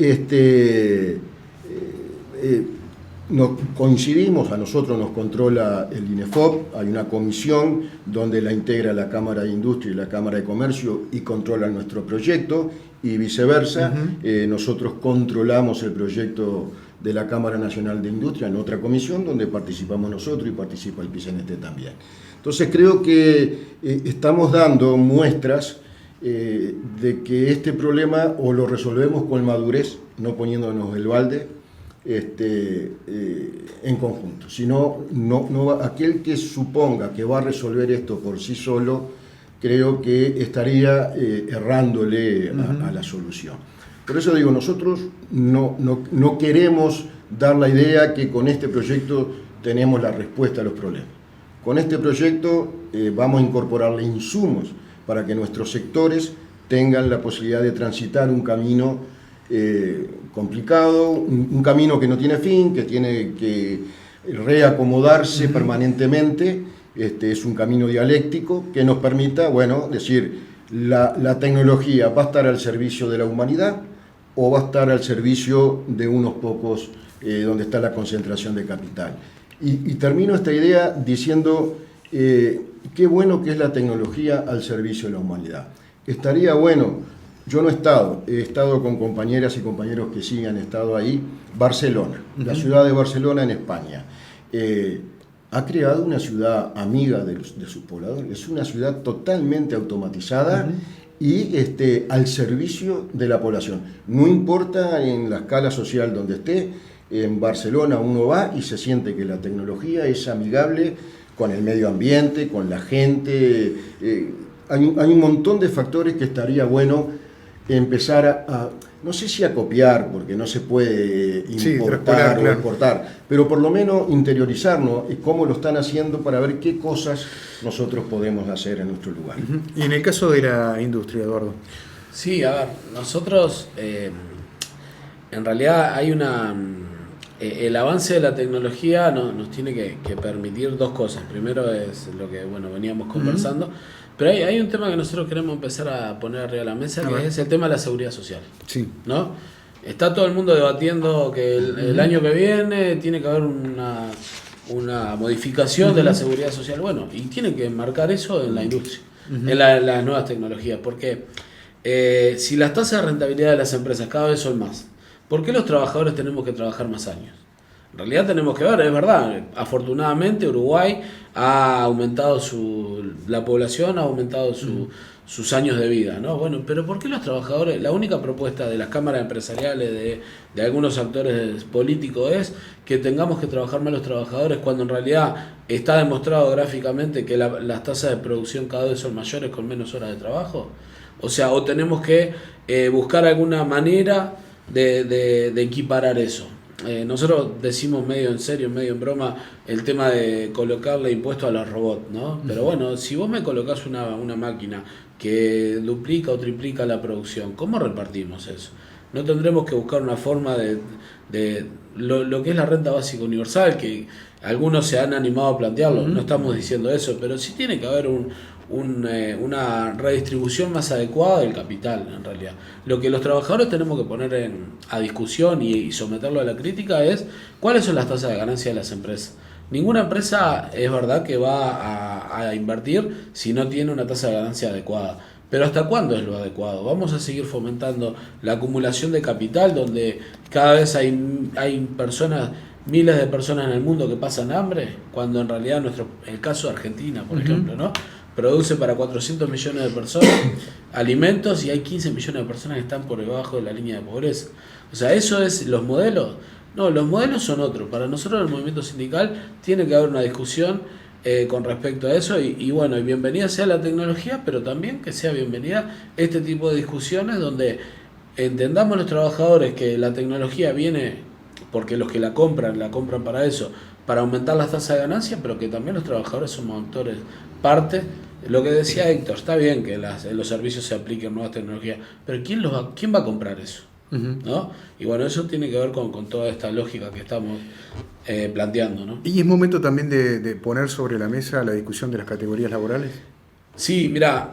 nos coincidimos, a nosotros nos controla el INEFOP, hay una comisión donde la integra la Cámara de Industria y la Cámara de Comercio y controlan nuestro proyecto, y viceversa. Nosotros controlamos el proyecto de la Cámara Nacional de Industria en otra comisión donde participamos nosotros y participa el PICNT también. Entonces creo que estamos dando muestras de que este problema o lo resolvemos con madurez, no poniéndonos el balde, en conjunto. Si no, aquel que suponga que va a resolver esto por sí solo, creo que estaría errándole a la solución. Por eso digo, nosotros no queremos dar la idea que con este proyecto tenemos la respuesta a los problemas. Con este proyecto vamos a incorporarle insumos para que nuestros sectores tengan la posibilidad de transitar un camino complicado, un camino que no tiene fin, que tiene que reacomodarse permanentemente. Es un camino dialéctico que nos permita, bueno, decir, la tecnología va a estar al servicio de la humanidad o va a estar al servicio de unos pocos, donde está la concentración de capital. Y termino esta idea diciendo qué bueno que es la tecnología al servicio de la humanidad. Estaría bueno. Yo no he estado con compañeras y compañeros que sí han estado ahí. Barcelona, la ciudad de Barcelona en España, ha creado una ciudad amiga de sus pobladores. Es una ciudad totalmente automatizada y al servicio de la población. No importa en la escala social donde esté, en Barcelona uno va y se siente que la tecnología es amigable con el medio ambiente, con la gente. Hay un montón de factores que estaría bueno empezar no sé si a copiar, porque no se puede importar o exportar, pero por lo menos interiorizarnos y cómo lo están haciendo para ver qué cosas nosotros podemos hacer en nuestro lugar. Y en el caso de la industria, Eduardo. Sí, a ver, nosotros en realidad hay el avance de la tecnología nos tiene que permitir dos cosas. Primero es lo que veníamos conversando. Pero hay un tema que nosotros queremos empezar a poner arriba de la mesa, que es el tema de la seguridad social. Sí. ¿No? Está todo el mundo debatiendo que el año que viene tiene que haber una modificación de la seguridad social. Bueno, y tiene que enmarcar eso en la industria, en las nuevas tecnologías. Porque si las tasas de rentabilidad de las empresas cada vez son más, ¿por qué los trabajadores tenemos que trabajar más años? En realidad tenemos que ver, es verdad, afortunadamente Uruguay ha aumentado la población, ha aumentado sus años de vida, ¿no? Bueno, pero ¿por qué los trabajadores? La única propuesta de las cámaras empresariales, de algunos actores políticos, es que tengamos que trabajar más los trabajadores, cuando en realidad está demostrado gráficamente que las tasas de producción cada vez son mayores con menos horas de trabajo. O sea, o tenemos que buscar alguna manera de equiparar eso. Nosotros decimos medio en serio, medio en broma, el tema de colocarle impuestos a los robots, ¿no? Pero bueno, si vos me colocás una máquina que duplica o triplica la producción, ¿cómo repartimos eso? No tendremos que buscar una forma de lo que es la renta básica universal, que algunos se han animado a plantearlo, no estamos diciendo eso, pero sí tiene que haber una redistribución más adecuada del capital, en realidad. Lo que los trabajadores tenemos que poner a discusión y someterlo a la crítica es cuáles son las tasas de ganancia de las empresas. Ninguna empresa es verdad que va a invertir si no tiene una tasa de ganancia adecuada. Pero ¿hasta cuándo es lo adecuado? ¿Vamos a seguir fomentando la acumulación de capital donde cada vez hay personas, miles de personas en el mundo que pasan hambre? Cuando en realidad el caso de Argentina, por ejemplo, ¿no? Produce para 400 millones de personas alimentos y hay 15 millones de personas que están por debajo de la línea de pobreza. O sea, ¿eso es los modelos? No, los modelos son otros. Para nosotros el movimiento sindical tiene que haber una discusión con respecto a eso y bueno, y bienvenida sea la tecnología, pero también que sea bienvenida este tipo de discusiones donde entendamos los trabajadores que la tecnología viene porque los que la compran para eso, para aumentar las tasas de ganancia, pero que también los trabajadores somos actores parte lo que decía Héctor, está bien que en los servicios se apliquen nuevas tecnologías, pero ¿quién va a comprar eso? ¿No? Y bueno, eso tiene que ver con toda esta lógica que estamos planteando, ¿no? ¿Y es momento también de poner sobre la mesa la discusión de las categorías laborales? Sí, mira,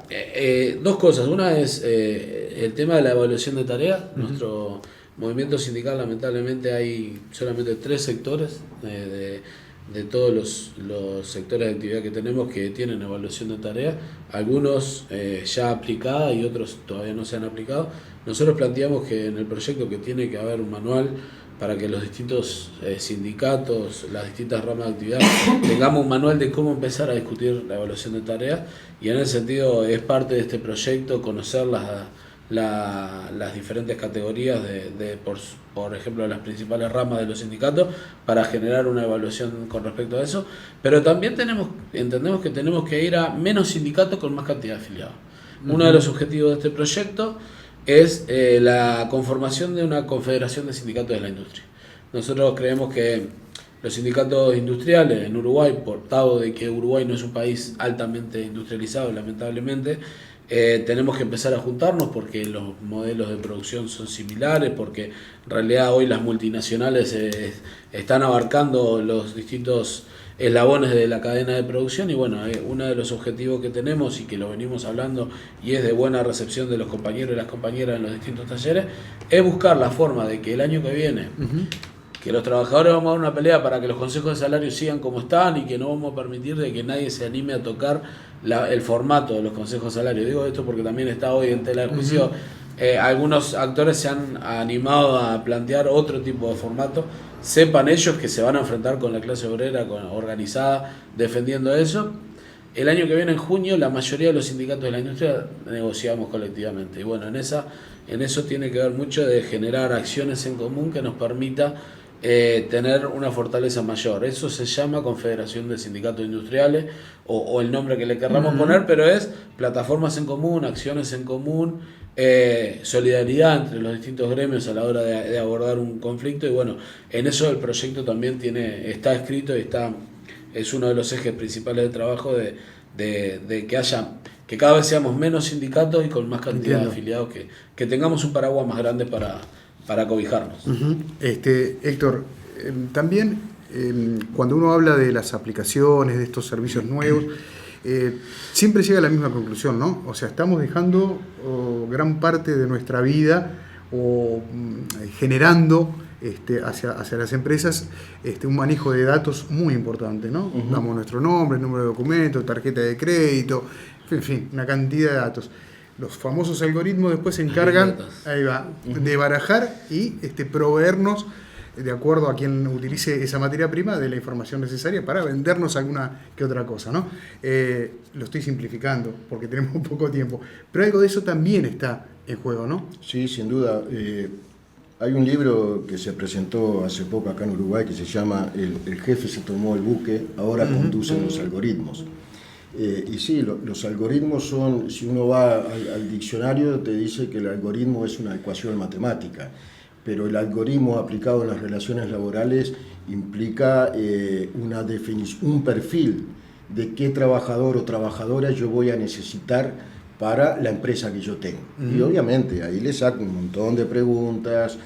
dos cosas. Una es el tema de la evaluación de tareas. Nuestro movimiento sindical, lamentablemente, hay solamente 3 sectores de todos los sectores de actividad que tenemos que tienen evaluación de tareas. Algunos ya aplicadas y otros todavía no se han aplicado. Nosotros planteamos que en el proyecto que tiene que haber un manual para que los distintos sindicatos, las distintas ramas de actividad, tengamos un manual de cómo empezar a discutir la evaluación de tareas, y en ese sentido es parte de este proyecto conocer las diferentes categorías por ejemplo, las principales ramas de los sindicatos para generar una evaluación con respecto a eso, pero también entendemos que tenemos que ir a menos sindicatos con más cantidad de afiliados. Uno de los objetivos de este proyecto es la conformación de una confederación de sindicatos de la industria. Nosotros creemos que los sindicatos industriales en Uruguay, por dado de que Uruguay no es un país altamente industrializado, lamentablemente, tenemos que empezar a juntarnos porque los modelos de producción son similares, porque en realidad hoy las multinacionales están abarcando los distintos eslabones de la cadena de producción, y bueno, uno de los objetivos que tenemos y que lo venimos hablando y es de buena recepción de los compañeros y las compañeras en los distintos talleres, es buscar la forma de que el año que viene, que los trabajadores vamos a dar una pelea para que los consejos de salario sigan como están y que no vamos a permitir de que nadie se anime a tocar el formato de los consejos de salario. Digo esto porque también está hoy en tela de juicio. Algunos actores se han animado a plantear otro tipo de formato. Sepan ellos que se van a enfrentar con la clase obrera organizada defendiendo eso. El año que viene, en junio, la mayoría de los sindicatos de la industria negociamos colectivamente. Y bueno, en eso tiene que ver mucho de generar acciones en común que nos permita tener una fortaleza mayor. Eso se llama Confederación de Sindicatos Industriales o el nombre que le querramos poner, pero es plataformas en común, acciones en común, solidaridad entre los distintos gremios a la hora de abordar un conflicto. Y bueno, en eso el proyecto también está escrito y es uno de los ejes principales de trabajo de que cada vez seamos menos sindicatos y con más cantidad de afiliados, que tengamos un paraguas más grande para cobijarnos. Héctor, también cuando uno habla de las aplicaciones, de estos servicios nuevos, siempre llega a la misma conclusión, ¿no? O sea, estamos dejando gran parte de nuestra vida generando hacia las empresas un manejo de datos muy importante, ¿no? Damos nuestro nombre, número de documento, tarjeta de crédito, en fin, una cantidad de datos. Los famosos algoritmos después se encargan, ahí va, de barajar y proveernos, de acuerdo a quien utilice esa materia prima, de la información necesaria para vendernos alguna que otra cosa, ¿no? Lo estoy simplificando porque tenemos poco tiempo, pero algo de eso también está en juego, ¿no? Sí, sin duda. Hay un libro que se presentó hace poco acá en Uruguay que se llama El jefe se tomó el buque, ahora conducen los algoritmos. Y sí, los algoritmos son, si uno va al diccionario, te dice que el algoritmo es una ecuación matemática, pero el algoritmo aplicado en las relaciones laborales implica un perfil de qué trabajador o trabajadora yo voy a necesitar para la empresa que yo tengo. Y obviamente ahí le saco un montón de preguntas,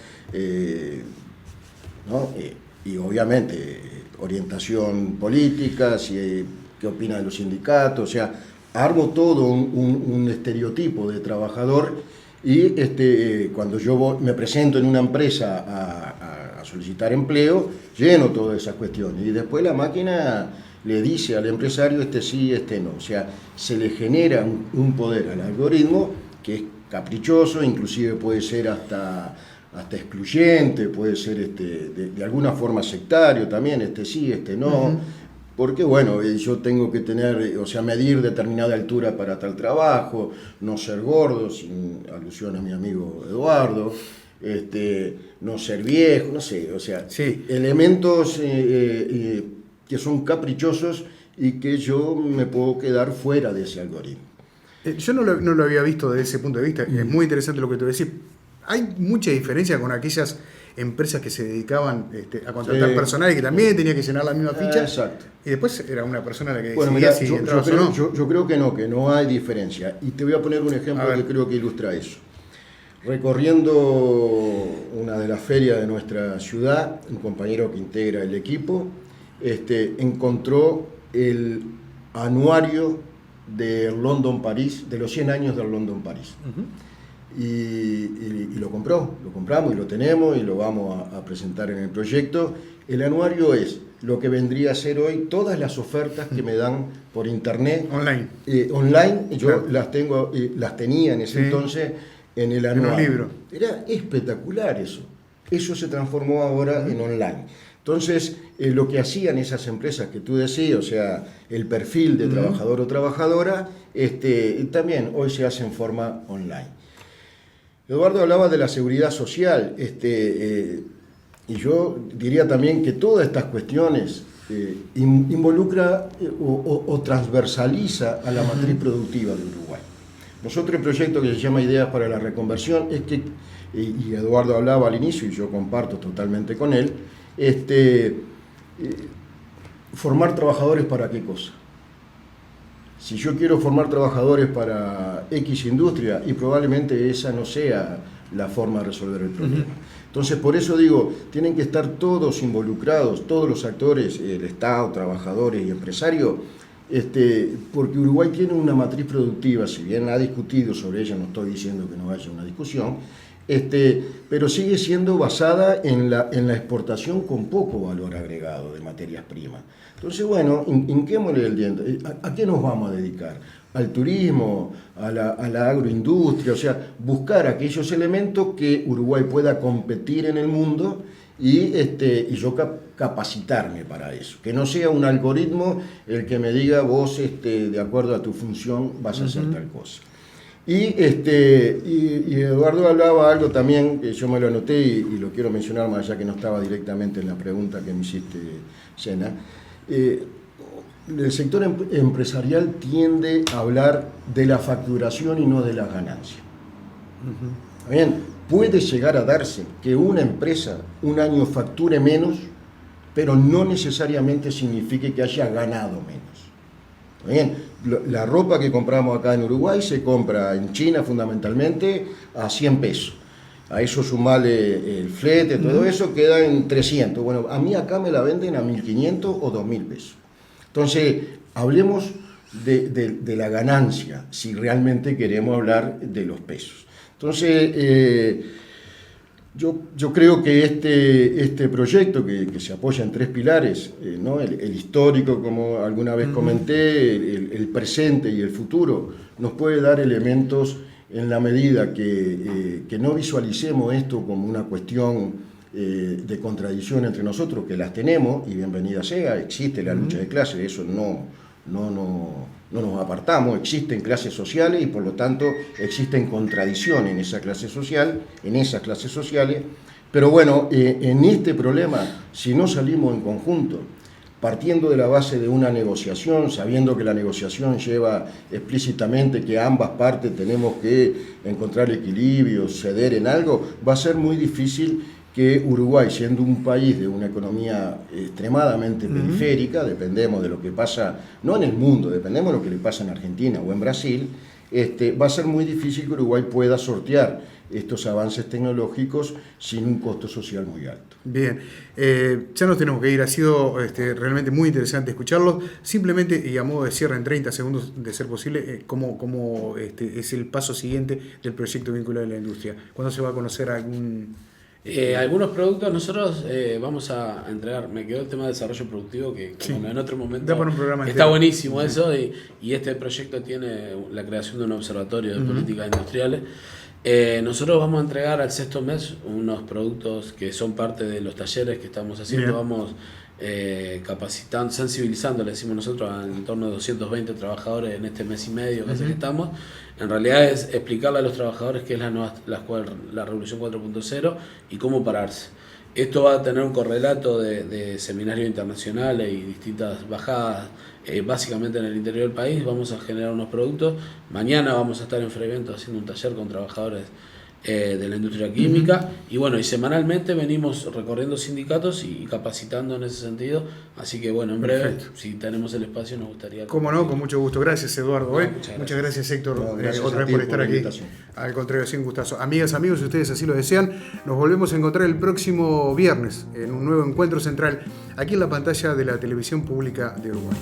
¿no? Y obviamente orientación política, qué opina de los sindicatos, o sea, armo todo un estereotipo de trabajador y cuando yo me presento en una empresa a solicitar empleo, lleno todas esas cuestiones y después la máquina le dice al empresario sí, no, o sea, se le genera un poder al algoritmo que es caprichoso, inclusive puede ser hasta excluyente, puede ser de alguna forma sectario también, sí, no. Porque bueno, yo tengo que tener, o sea, medir determinada altura para tal trabajo, no ser gordo, sin alusión a mi amigo Eduardo, no ser viejo, no sé, o sea, sí. Elementos que son caprichosos y que yo me puedo quedar fuera de ese algoritmo. Yo no lo había visto desde ese punto de vista, es muy interesante lo que tú decís. Hay mucha diferencia con aquellas empresas que se dedicaban a contratar personal y que también tenía que llenar la misma ficha. Exacto. Y después era una persona la que Bueno, decidía mirá, si entrabas o no. yo creo que no hay diferencia. Y te voy a poner un ejemplo que creo que ilustra eso. Recorriendo una de las ferias de nuestra ciudad, un compañero que integra el equipo encontró el anuario del London París, de los 100 años del London París. Y lo compramos y lo tenemos y lo vamos a presentar en el proyecto. El anuario es lo que vendría a ser hoy todas las ofertas que me dan por internet. Online, yo las tenía en ese entonces en el anuario. En un libro. Era espectacular eso. Eso se transformó ahora en online. Entonces, lo que hacían esas empresas que tú decías, o sea, el perfil de trabajador o trabajadora, también hoy se hace en forma online. Eduardo hablaba de la seguridad social, y yo diría también que todas estas cuestiones involucra o transversaliza a la matriz productiva de Uruguay. Nosotros el proyecto que se llama Ideas para la Reconversión es que, y Eduardo hablaba al inicio y yo comparto totalmente con él, formar trabajadores para qué cosa. Si yo quiero formar trabajadores para X industria, y probablemente esa no sea la forma de resolver el problema. Entonces, por eso digo, tienen que estar todos involucrados, todos los actores, el Estado, trabajadores y empresarios, porque Uruguay tiene una matriz productiva, si bien ha discutido sobre ella, no estoy diciendo que no haya una discusión, pero sigue siendo basada en la exportación con poco valor agregado de materias primas. Entonces, bueno, hinquémosle el diente. ¿A qué nos vamos a dedicar? Al turismo, a la agroindustria, o sea, buscar aquellos elementos que Uruguay pueda competir en el mundo y yo capacitarme para eso. Que no sea un algoritmo el que me diga vos, de acuerdo a tu función, vas a hacer tal cosa. Y Eduardo hablaba algo también, que yo me lo anoté y lo quiero mencionar más allá que no estaba directamente en la pregunta que me hiciste, Sena. El sector empresarial tiende a hablar de la facturación y no de las ganancias. Bien, puede llegar a darse que una empresa un año facture menos, pero no necesariamente signifique que haya ganado menos. Bien, la ropa que compramos acá en Uruguay se compra en China fundamentalmente a 100 pesos. A eso sumarle el flete, todo eso queda en 300. Bueno, a mí acá me la venden a 1.500 o 2.000 pesos. Entonces, hablemos de la ganancia, si realmente queremos hablar de los pesos. Entonces, yo creo que este proyecto que se apoya en 3 pilares, ¿no? El histórico, como alguna vez comenté, el presente y el futuro, nos puede dar elementos en la medida que no visualicemos esto como una cuestión de contradicción entre nosotros, que las tenemos, y bienvenida sea, existe la lucha de clases, de eso no nos apartamos, existen clases sociales y por lo tanto existen contradicciones en esas clases sociales, pero bueno, en este problema, si no salimos en conjunto, partiendo de la base de una negociación, sabiendo que la negociación lleva explícitamente que ambas partes tenemos que encontrar equilibrio, ceder en algo, va a ser muy difícil que Uruguay, siendo un país de una economía extremadamente periférica, dependemos de lo que pasa, no en el mundo, dependemos de lo que le pasa en Argentina o en Brasil, va a ser muy difícil que Uruguay pueda sortear estos avances tecnológicos sin un costo social muy alto. Bien, ya nos tenemos que ir, ha sido realmente muy interesante escucharlos. Simplemente, y a modo de cierre en 30 segundos, de ser posible, ¿cómo es el paso siguiente del proyecto vinculado a la industria? ¿Cuándo se va a conocer algunos productos? Nosotros vamos a entregar, me quedó el tema de desarrollo productivo que en otro momento un programa está buenísimo eso, y este proyecto tiene la creación de un observatorio de políticas industriales. Nosotros vamos a entregar al sexto mes unos productos que son parte de los talleres que estamos haciendo. Bien. Vamos capacitando, sensibilizando, le decimos nosotros, a en torno de 220 trabajadores en este mes y medio que estamos. En realidad es explicarle a los trabajadores qué es la revolución 4.0 y cómo pararse. Esto va a tener un correlato de seminarios internacionales y distintas bajadas, básicamente en el interior del país. Vamos a generar unos productos. Mañana vamos a estar en Frevento haciendo un taller con trabajadores de la industria química. Y bueno, y semanalmente venimos recorriendo sindicatos y capacitando en ese sentido. Así que bueno, en breve, Perfecto. si tenemos el espacio, nos gustaría. Cómo no, con mucho gusto. Gracias, Eduardo. Muchas gracias, Héctor, No, gracias otra a vez ti por por estar la aquí. invitación. Al contrario, sí, un gustazo. Amigas, amigos, si ustedes así lo desean, nos volvemos a encontrar el próximo viernes en un nuevo encuentro central aquí en la pantalla de la televisión pública de Uruguay.